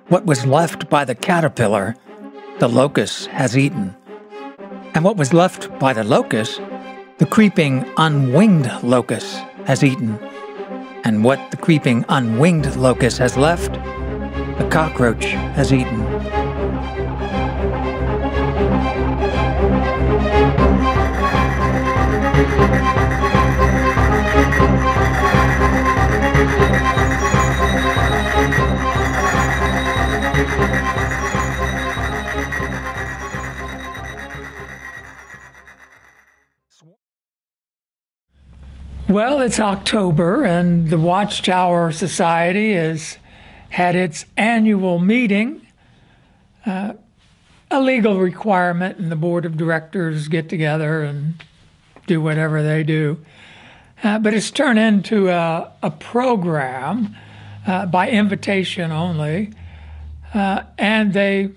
What was left by the caterpillar, the locust has eaten. And what was left by the locust, the creeping unwinged locust has eaten. And what the creeping unwinged locust has left, the cockroach has eaten. Well, it's October, and the Watchtower Society has had its annual meeting. A legal requirement, and the board of directors get together and do whatever they do. But it's turned into a program by invitation only, and they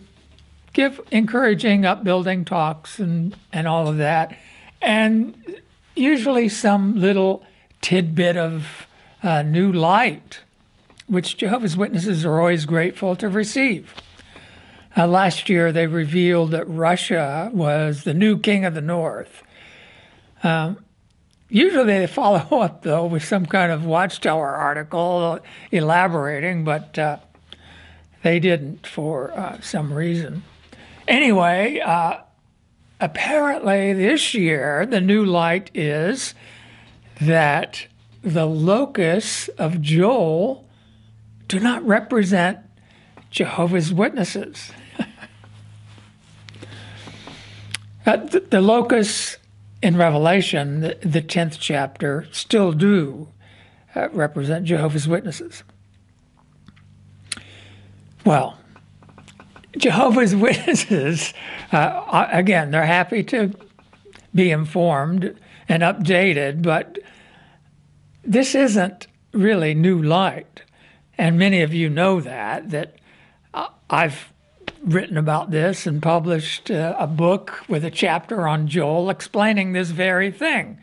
give encouraging upbuilding talks and all of that. And usually some little tidbit of new light, which Jehovah's Witnesses are always grateful to receive. Last year, they revealed that Russia was the new king of the North. Usually they follow up, though, with some kind of Watchtower article elaborating, but they didn't for some reason. Anyway, apparently this year, the new light is that the locusts of Joel do not represent Jehovah's Witnesses. The locusts in Revelation, the 10th chapter, still do represent Jehovah's Witnesses. Well, Jehovah's Witnesses, again, they're happy to be informed and updated, but this isn't really new light. And many of you know that I've written about this and published a book with a chapter on Joel explaining this very thing,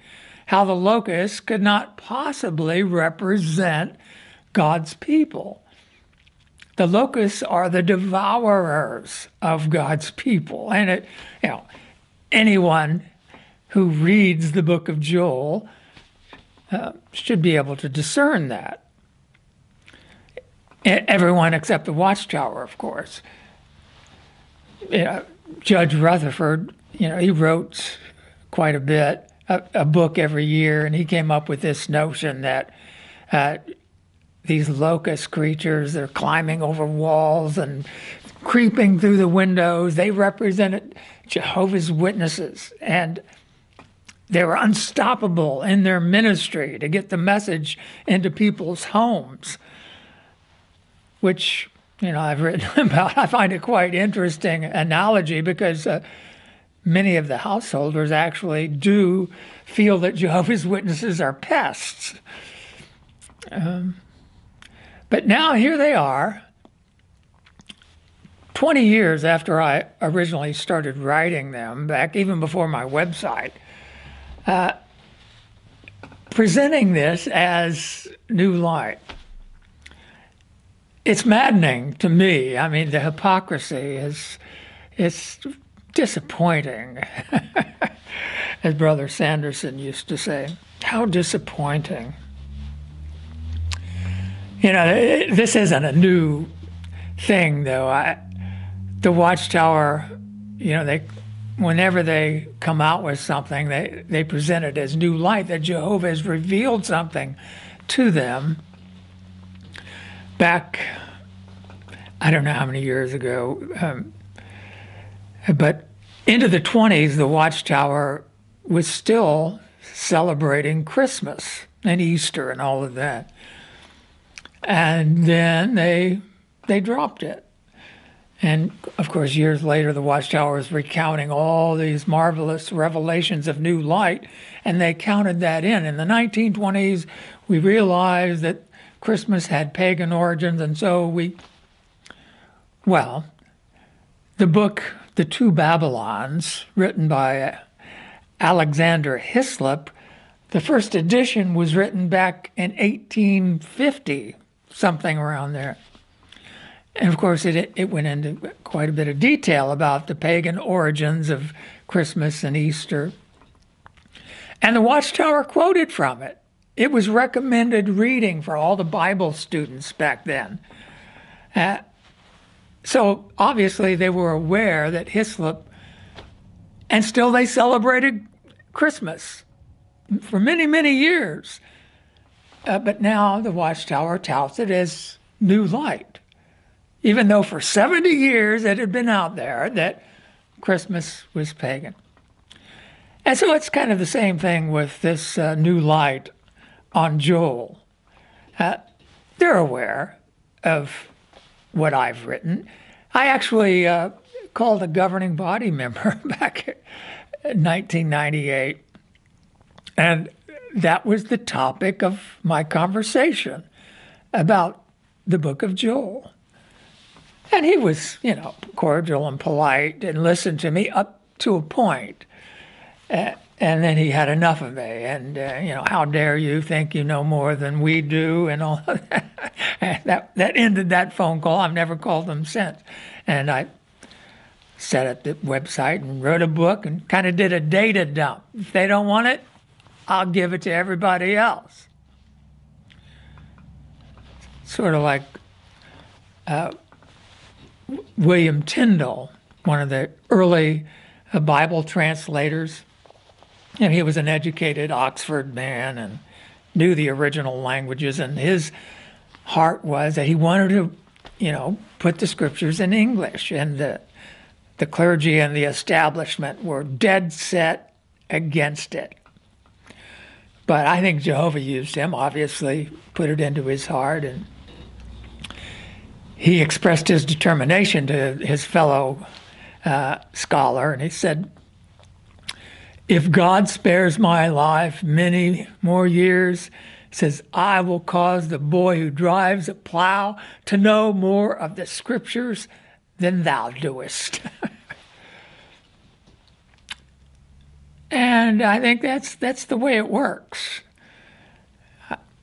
how the locusts could not possibly represent God's people. The locusts are the devourers of God's people. And anyone who reads the book of Joel should be able to discern that. Everyone except the Watchtower, of course. Judge Rutherford, he wrote quite a bit, a book every year, and he came up with this notion that these locust creatures, they're climbing over walls and creeping through the windows. They represented Jehovah's Witnesses, and they were unstoppable in their ministry to get the message into people's homes, which, I've written about. I find it quite interesting analogy because many of the householders actually do feel that Jehovah's Witnesses are pests. But now here they are, 20 years after I originally started writing them, back even before my website, presenting this as new light. It's maddening to me. I mean, the hypocrisy it's disappointing, as Brother Sanderson used to say. How disappointing. This isn't a new thing, though. The Watchtower, whenever they come out with something, they present it as new light, that Jehovah has revealed something to them. Back, I don't know how many years ago, but into the 20s, the Watchtower was still celebrating Christmas and Easter and all of that. And then they dropped it. And, of course, years later, the Watchtower is recounting all these marvelous revelations of new light, and they counted that in. In the 1920s, we realized that Christmas had pagan origins, and so the book, The Two Babylons, written by Alexander Hislop, the first edition was written back in 1850, something around there. And of course, it went into quite a bit of detail about the pagan origins of Christmas and Easter. And the Watchtower quoted from it. It was recommended reading for all the Bible students back then. So obviously they were aware that Hislop, and still they celebrated Christmas for many, many years. But now the Watchtower touts it as new light, even though for 70 years it had been out there that Christmas was pagan. And so it's kind of the same thing with this new light on Joel. They're aware of what I've written. I actually called a governing body member back in 1998, and that was the topic of my conversation about the book of Joel. And he was, cordial and polite and listened to me up to a point. And then he had enough of me. And, how dare you think you know more than we do and all of that. And that ended that phone call. I've never called them since. And I set up the website and wrote a book and kind of did a data dump. If they don't want it, I'll give it to everybody else. Sort of like William Tyndale, one of the early Bible translators. And he was an educated Oxford man and knew the original languages. And his heart was that he wanted to, put the scriptures in English. And the clergy and the establishment were dead set against it. But I think Jehovah used him, obviously put it into his heart. And he expressed his determination to his fellow scholar. And he said, if God spares my life many more years, says, I will cause the boy who drives a plow to know more of the scriptures than thou doest. And I think that's the way it works.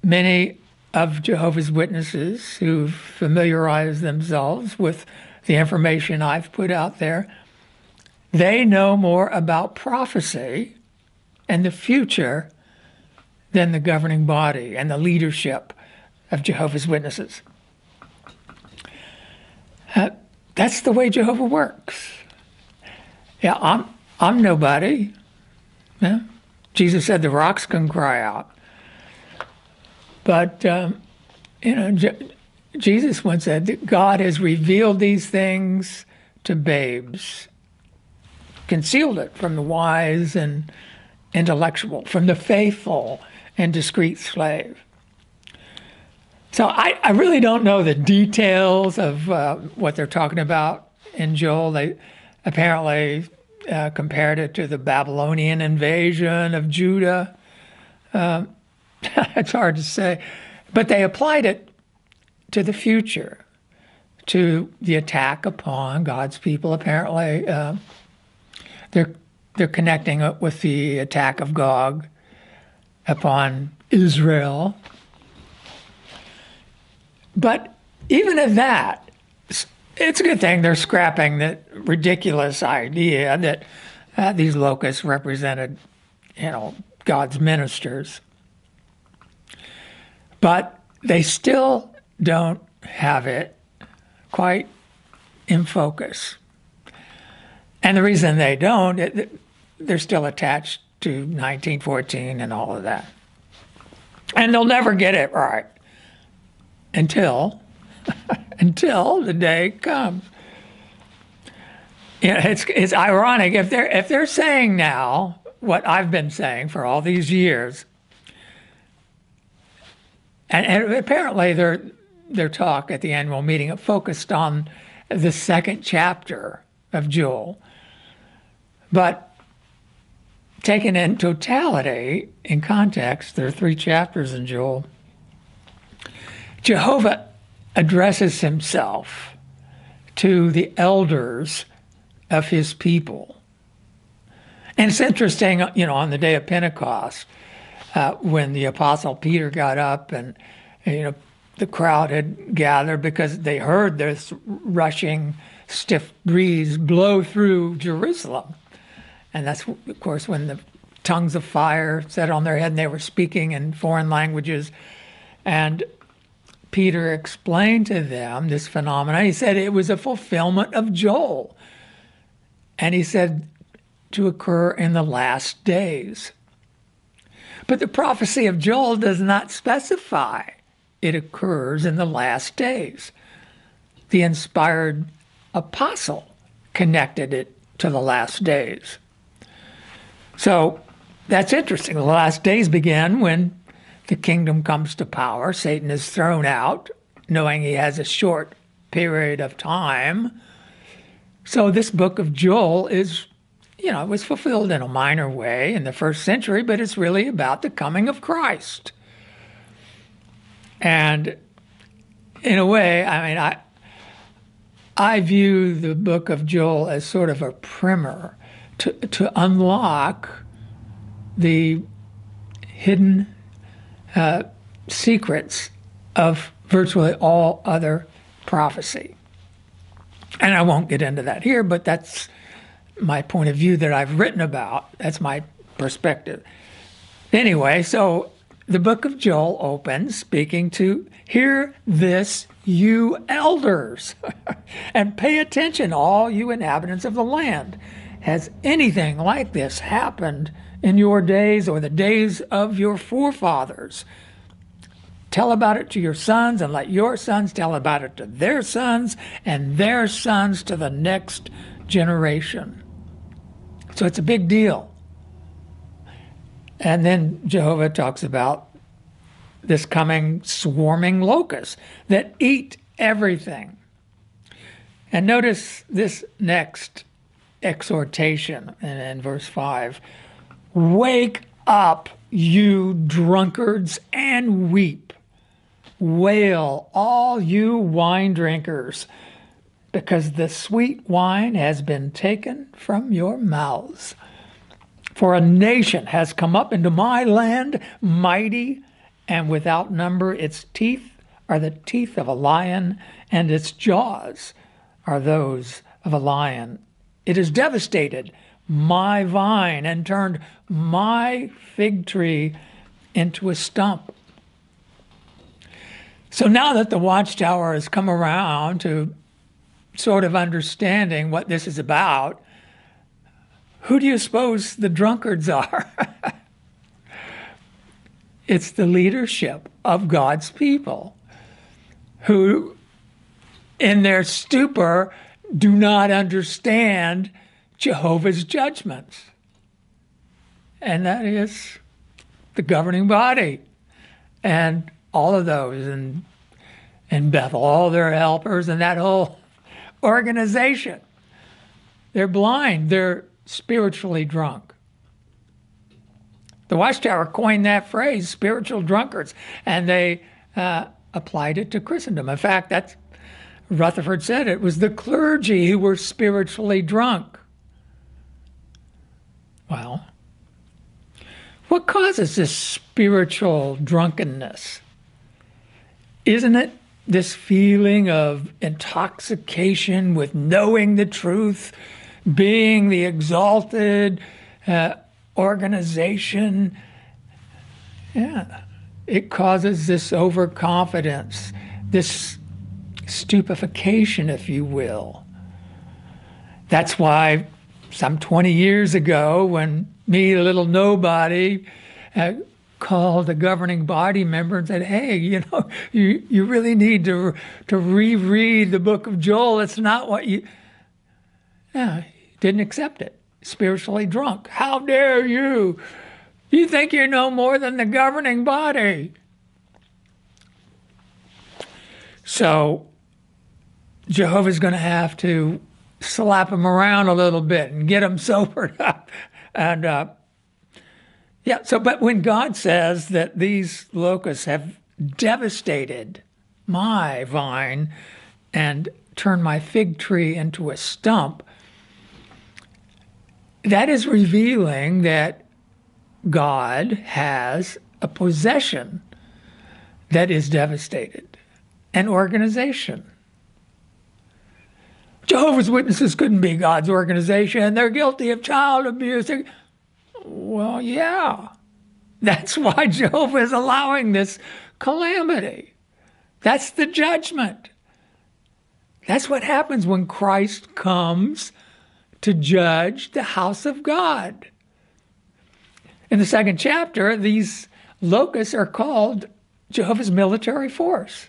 Many of Jehovah's Witnesses who've familiarized themselves with the information I've put out there, they know more about prophecy and the future than the governing body and the leadership of Jehovah's Witnesses. That's the way Jehovah works. Yeah, I'm nobody. Yeah? Jesus said the rocks can cry out. But, Jesus once said that God has revealed these things to babes, concealed it from the wise and intellectual, from the faithful and discreet slave. So I really don't know the details of what they're talking about in Joel. They apparently compared it to the Babylonian invasion of Judah. It's hard to say. But they applied it to the future, to the attack upon God's people. Apparently, they're connecting it with the attack of Gog upon Israel. But even at that, it's a good thing they're scrapping that ridiculous idea that these locusts represented, God's ministers. But they still don't have it quite in focus. And the reason they don't, they're still attached to 1914 and all of that. And they'll never get it right until the day comes. It's ironic if they're saying now what I've been saying for all these years, and apparently their talk at the annual meeting focused on the second chapter of Joel, but taken in totality, in context, there are 3 chapters in Joel. Jehovah addresses himself to the elders of his people. And it's interesting, on the day of Pentecost, when the Apostle Peter got up and, the crowd had gathered because they heard this rushing, stiff breeze blow through Jerusalem. And that's, of course, when the tongues of fire set on their head and they were speaking in foreign languages. And Peter explained to them this phenomenon. He said it was a fulfillment of Joel. And he said to occur in the last days. But the prophecy of Joel does not specify it occurs in the last days. The inspired apostle connected it to the last days. So that's interesting. The last days begin when the kingdom comes to power. Satan is thrown out, knowing he has a short period of time. So this book of Joel is, it was fulfilled in a minor way in the first century, but it's really about the coming of Christ. And in a way, I view the book of Joel as sort of a primer to unlock the hidden secrets of virtually all other prophecy. And I won't get into that here, but that's my point of view that I've written about. That's my perspective. Anyway, so the book of Joel opens speaking to, "Hear this, you elders, and pay attention, all you inhabitants of the land. Has anything like this happened in your days or the days of your forefathers? Tell about it to your sons, and let your sons tell about it to their sons, and their sons to the next generation." So it's a big deal. And then Jehovah talks about this coming swarming locusts that eat everything. And notice this next exhortation in verse 5. "Wake up, you drunkards, and weep. Wail, all you wine drinkers, because the sweet wine has been taken from your mouths. For a nation has come up into my land, mighty and without number. Its teeth are the teeth of a lion, and its jaws are those of a lion. It has devastated my vine and turned my fig tree into a stump." So now that the Watchtower has come around to sort of understanding what this is about, who do you suppose the drunkards are? It's the leadership of God's people who, in their stupor, do not understand Jehovah's judgments. And that is the governing body and all of those in Bethel, all their helpers and that whole organization. They're blind. They're spiritually drunk. The Watchtower coined that phrase, spiritual drunkards, and they applied it to Christendom. In fact, that's Rutherford said it was the clergy who were spiritually drunk. Well, what causes this spiritual drunkenness? Isn't it this feeling of intoxication with knowing the truth, being the exalted organization? Yeah, it causes this overconfidence, this stupefaction, if you will. That's why some 20 years ago, when me, a little nobody, called a governing body member and said, "Hey, you really need to reread the book of Joel. It's not what you..." Yeah, didn't accept it. Spiritually drunk. How dare you? You think you know more than the governing body. So Jehovah's going to have to slap him around a little bit and get him sobered up. And but when God says that these locusts have devastated my vine and turned my fig tree into a stump, that is revealing that God has a possession that is devastated. an organization. Jehovah's Witnesses couldn't be God's organization. They're guilty of child abuse. Well, yeah. That's why Jehovah is allowing this calamity. That's the judgment. That's what happens when Christ comes to judge the house of God. In the 2nd chapter, these locusts are called Jehovah's military force.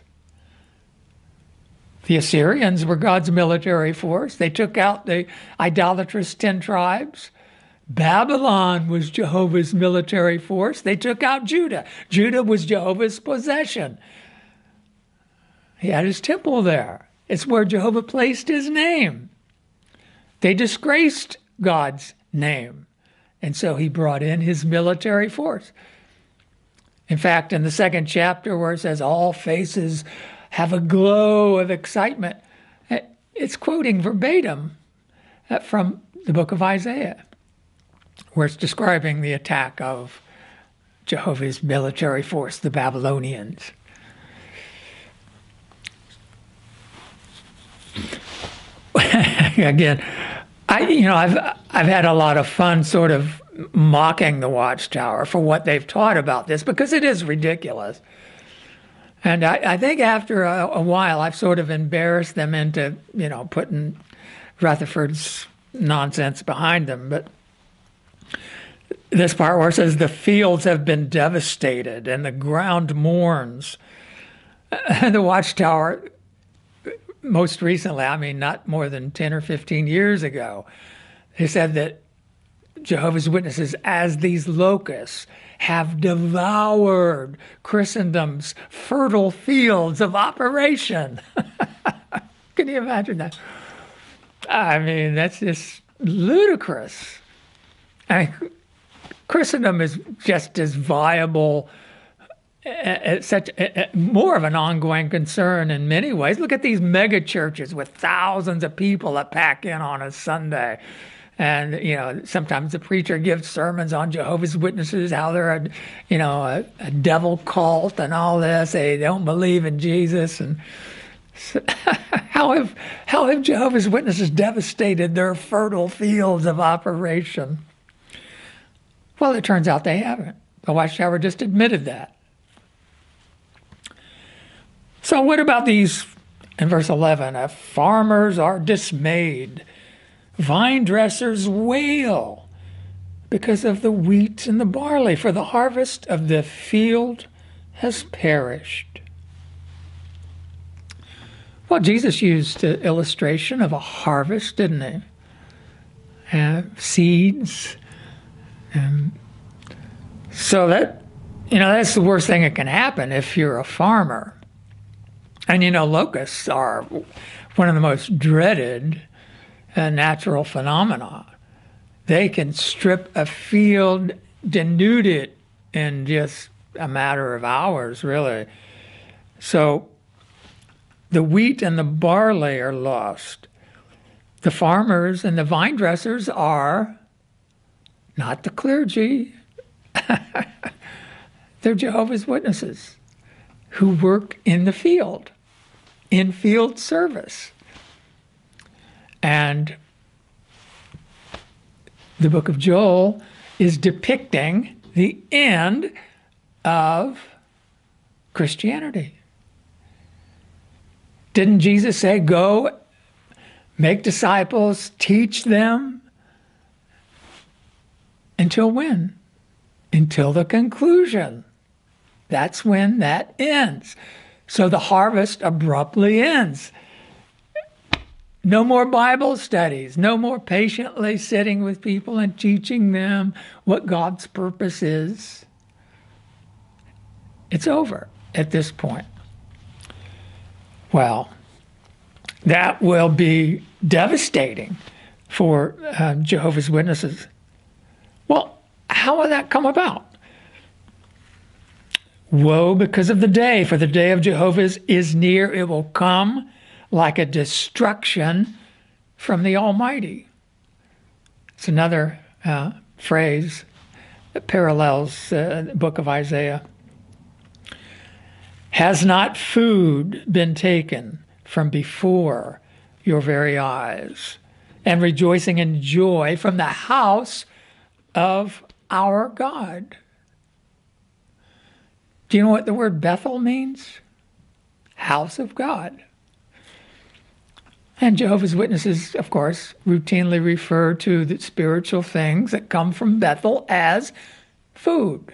The Assyrians were God's military force. They took out the idolatrous 10 tribes. Babylon was Jehovah's military force. They took out Judah. Judah was Jehovah's possession. He had his temple there. It's where Jehovah placed his name. They disgraced God's name. And so he brought in his military force. In fact, in the 2nd chapter where it says all faces have a glow of excitement, it's quoting verbatim from the book of Isaiah, where it's describing the attack of Jehovah's military force, the Babylonians. Again, I've had a lot of fun sort of mocking the Watchtower for what they've taught about this, because it is ridiculous. And I think after a while, I've sort of embarrassed them into, putting Rutherford's nonsense behind them. But this part where it says the fields have been devastated and the ground mourns. The Watchtower, most recently, not more than 10 or 15 years ago, they said that Jehovah's Witnesses, as these locusts, have devoured Christendom's fertile fields of operation. Can you imagine that? That's just ludicrous. Christendom is just as viable, more of an ongoing concern in many ways. Look at these mega churches with thousands of people that pack in on a Sunday. And, sometimes the preacher gives sermons on Jehovah's Witnesses, how they're a devil cult and all this. They don't believe in Jesus. And so, how have Jehovah's Witnesses devastated their fertile fields of operation? Well, it turns out they haven't. The Watchtower just admitted that. So what about these, in verse 11, farmers are dismayed. Vine dressers wail because of the wheat and the barley, for the harvest of the field has perished. Well, Jesus used the illustration of a harvest, didn't he? Seeds. So that's the worst thing that can happen if you're a farmer. And locusts are one of the most dreaded natural phenomena. They can strip a field, denude it in just a matter of hours, really. So the wheat and the barley are lost. The farmers and the vine dressers are not the clergy. They're Jehovah's Witnesses who work in the field, in field service. And the book of Joel is depicting the end of Christianity. Didn't Jesus say, go, make disciples, teach them? Until when? Until the conclusion. That's when that ends. So the harvest abruptly ends. No more Bible studies, no more patiently sitting with people and teaching them what God's purpose is. It's over at this point. Well, that will be devastating for Jehovah's Witnesses. Well, how will that come about? Woe because of the day, for the day of Jehovah's is near. It will come like a destruction from the Almighty. It's another phrase that parallels the book of Isaiah. Has not food been taken from before your very eyes, and rejoicing in joy from the house of our God? Do you know what the word Bethel means? House of God. And Jehovah's Witnesses, of course, routinely refer to the spiritual things that come from Bethel as food.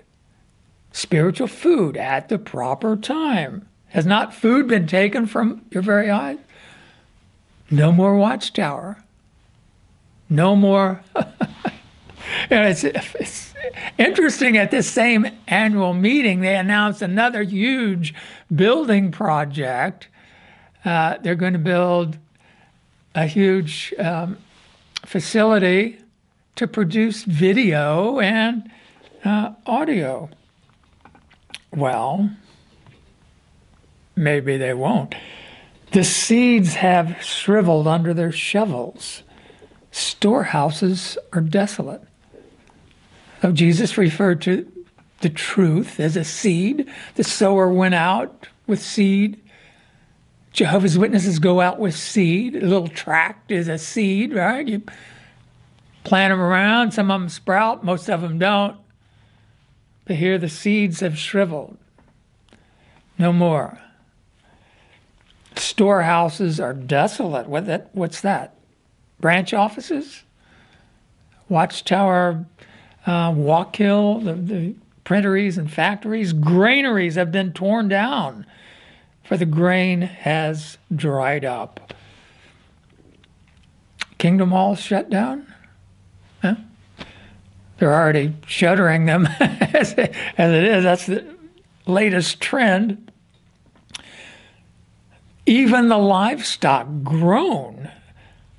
Spiritual food at the proper time. Has not food been taken from your very eyes? No more Watchtower. No more. It's interesting, at this same annual meeting, they announced another huge building project. They're going to build a huge facility to produce video and audio. Well, maybe they won't. The seeds have shriveled under their shovels. Storehouses are desolate. So Jesus referred to the truth as a seed. The sower went out with seed. Jehovah's Witnesses go out with seed. A little tract is a seed, right? You plant them around. Some of them sprout. Most of them don't. But here the seeds have shriveled. No more. Storehouses are desolate. What's that? Branch offices? Watchtower, Walkhill, the printeries and factories. Granaries have been torn down, for the grain has dried up. Kingdom Hall shut down? Huh? They're already shuttering them as it is. That's the latest trend. Even the livestock groan.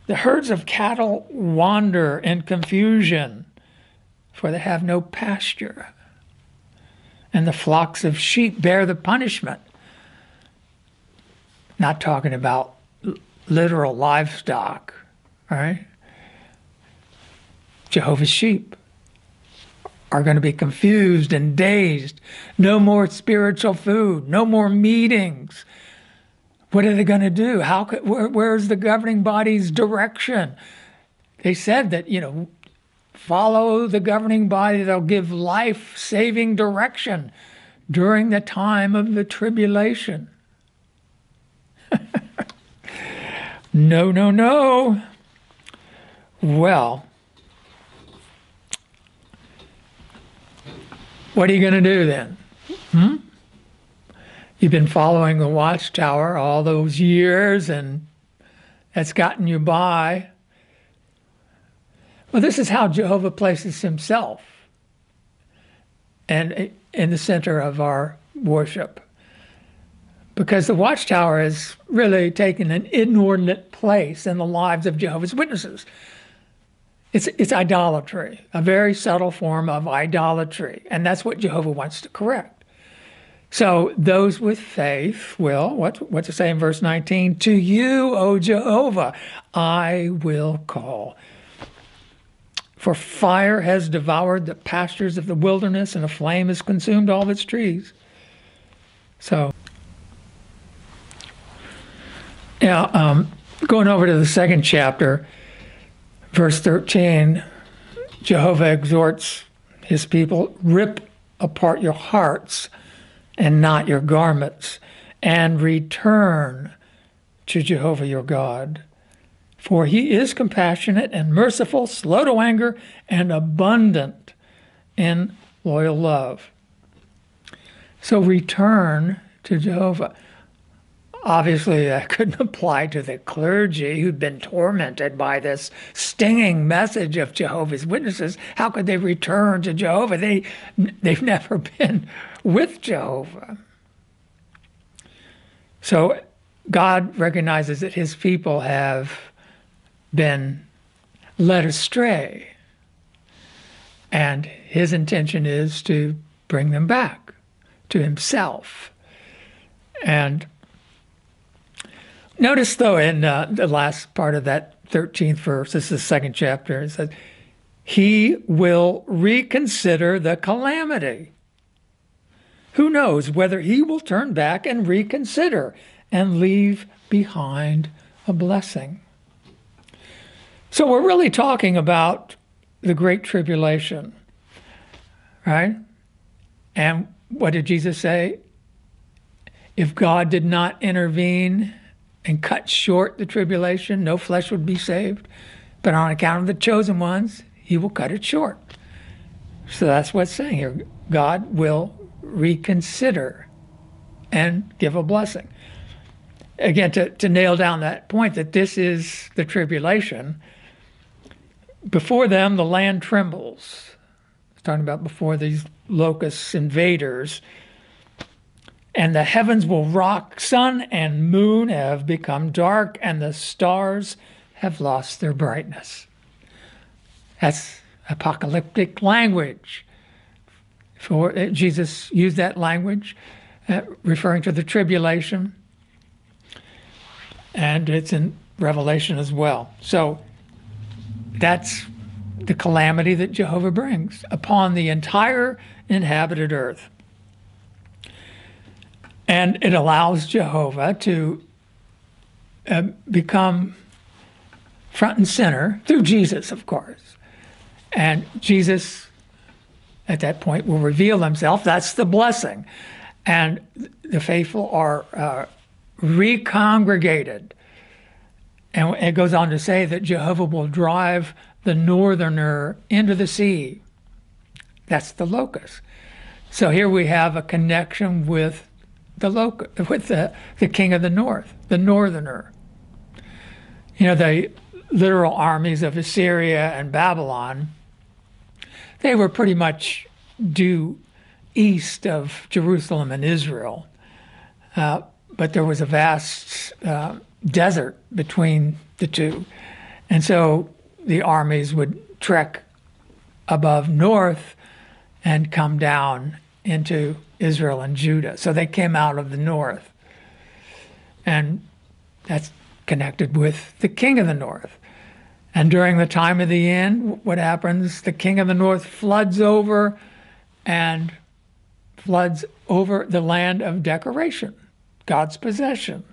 The herds of cattle wander in confusion, for they have no pasture. And the flocks of sheep bear the punishment. Not talking about literal livestock, right? Jehovah's sheep are going to be confused and dazed. No more spiritual food, no more meetings. What are they going to do? Where's the governing body's direction? They said that, follow the governing body. They'll give life-saving direction during the time of the tribulation. No, no, no. Well, what are you going to do then? You've been following the Watchtower all those years, and that's gotten you by. Well, this is how Jehovah places himself and in the center of our worship. Because the Watchtower has really taken an inordinate place in the lives of Jehovah's Witnesses. It's idolatry, a very subtle form of idolatry, and that's what Jehovah wants to correct. So those with faith will, what's it say in verse 19? To you, O Jehovah, I will call. For fire has devoured the pastures of the wilderness, and a flame has consumed all its trees. So, going over to the second chapter, verse 13, Jehovah exhorts his people, rip apart your hearts and not your garments, and return to Jehovah your God. For he is compassionate and merciful, slow to anger, and abundant in loyal love. So return to Jehovah. Obviously, that couldn't apply to the clergy who'd been tormented by this stinging message of Jehovah's Witnesses. How could they return to Jehovah? They've never been with Jehovah. So God recognizes that his people have been led astray, and his intention is to bring them back to himself. And notice, though, in the last part of that 13th verse, this is the second chapter, it says, he will reconsider the calamity. who knows whether he will turn back and reconsider and leave behind a blessing. So we're really talking about the Great Tribulation, right? And what did Jesus say? If God did not intervene and cut short the tribulation, no flesh would be saved. But on account of the chosen ones, he will cut it short. So that's what's saying here. God will reconsider and give a blessing. Again, to nail down that point that this is the tribulation, before them the land trembles. It's talking about before these locust invaders. And the heavens will rock, sun and moon have become dark, and the stars have lost their brightness. That's apocalyptic language. Jesus used that language, referring to the tribulation, and it's in Revelation as well. So that's the calamity that Jehovah brings upon the entire inhabited earth. And it allows Jehovah to become front and center through Jesus, of course. And Jesus, at that point, will reveal himself. That's the blessing. And the faithful are recongregated. And it goes on to say that Jehovah will drive the northerner into the sea. That's the locust. So here we have a connection with the king of the north, the northerner. You know, the literal armies of Assyria and Babylon, they were pretty much due east of Jerusalem and Israel. But there was a vast desert between the two. And so the armies would trek above north and come down into Israel and Judah. So they came out of the north. And that's connected with the king of the north. And during the time of the end, what happens? The king of the north floods over the land of decoration, God's possession.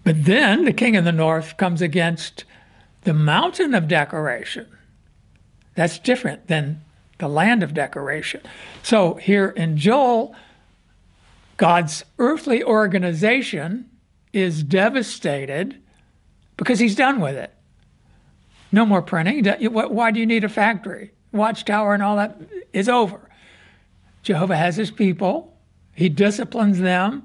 But then the king of the north comes against the mountain of decoration. That's different than the land of decoration. So here in Joel, God's earthly organization is devastated because he's done with it. No more printing. Why do you need a factory? Watchtower and all that is over. Jehovah has his people. He disciplines them,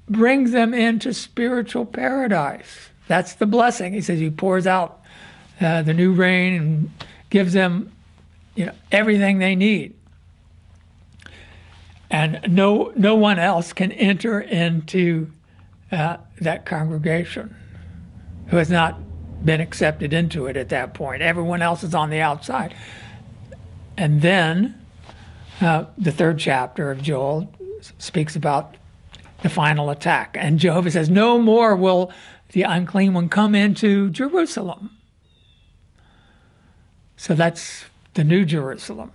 brings them into spiritual paradise. That's the blessing. He says he pours out the new rain and gives them everything they need. And no one else can enter into that congregation who has not been accepted into it at that point. Everyone else is on the outside. And then the third chapter of Joel speaks about the final attack. And Jehovah says, no more will the unclean one come into Jerusalem. So that's the new Jerusalem,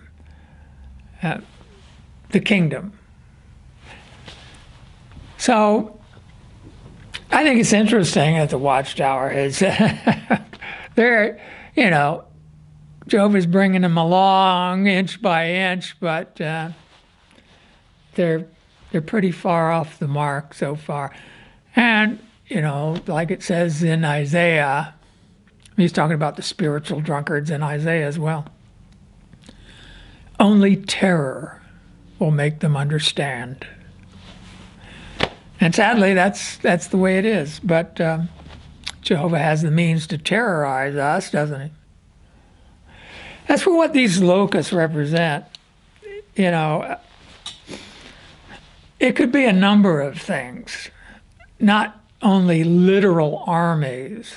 the kingdom. So I think it's interesting that the Watchtower is, Jehovah's bringing them along inch by inch, but they're pretty far off the mark so far. And, like it says in Isaiah, he's talking about the spiritual drunkards in Isaiah as well. Only terror will make them understand. And sadly, that's the way it is. But Jehovah has the means to terrorize us, doesn't he? As for what these locusts represent, it could be a number of things, not only literal armies.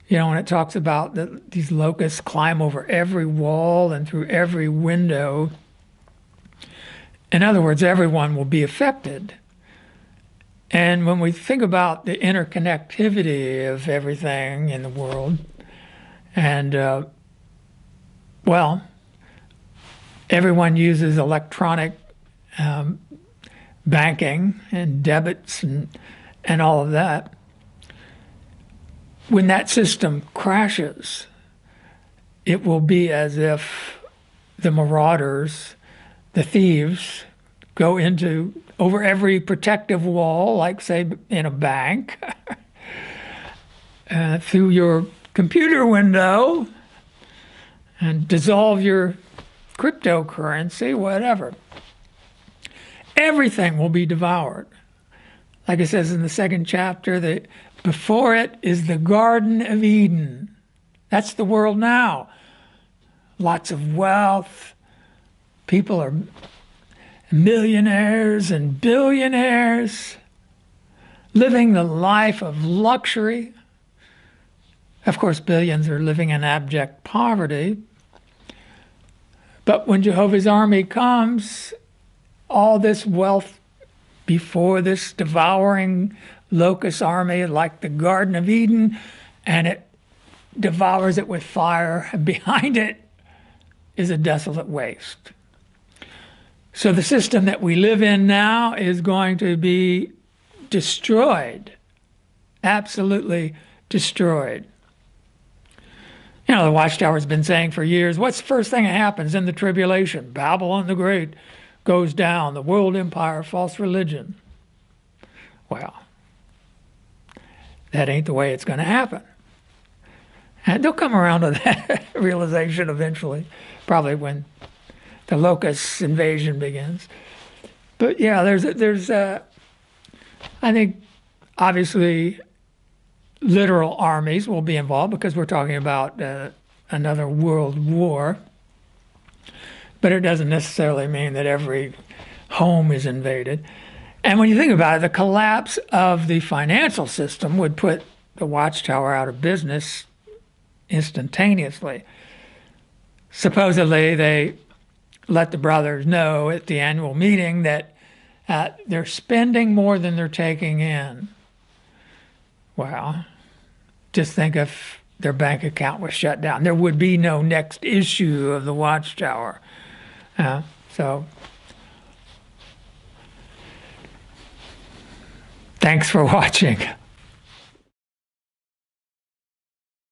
When it talks about these locusts climb over every wall and through every window, in other words, everyone will be affected. And when we think about the interconnectivity of everything in the world, and everyone uses electronic banking and debits and all of that. When that system crashes, it will be as if the marauders, the thieves, go over every protective wall, like say in a bank, through your computer window, and dissolve your cryptocurrency, whatever. Everything will be devoured. Like it says in the second chapter, that before it is the Garden of Eden. That's the world now. Lots of wealth. People are millionaires and billionaires, living the life of luxury. Of course, billions are living in abject poverty. But when Jehovah's army comes, all this wealth before this devouring locust army, like the Garden of Eden, and it devours it with fire, and behind it is a desolate waste. So the system that we live in now is going to be destroyed, absolutely destroyed. You know, the Watchtower has been saying for years, what's the first thing that happens in the tribulation? Babylon the Great goes down, the world empire, false religion. Well, that ain't the way it's going to happen. And they'll come around to that realization eventually, probably when the locust invasion begins. But yeah, there's I think obviously literal armies will be involved because we're talking about another world war. But it doesn't necessarily mean that every home is invaded. And when you think about it, the collapse of the financial system would put the Watchtower out of business instantaneously. Supposedly, they let the brothers know at the annual meeting that they're spending more than they're taking in. Well, just think if their bank account was shut down. There would be no next issue of the Watchtower. So, thanks for watching.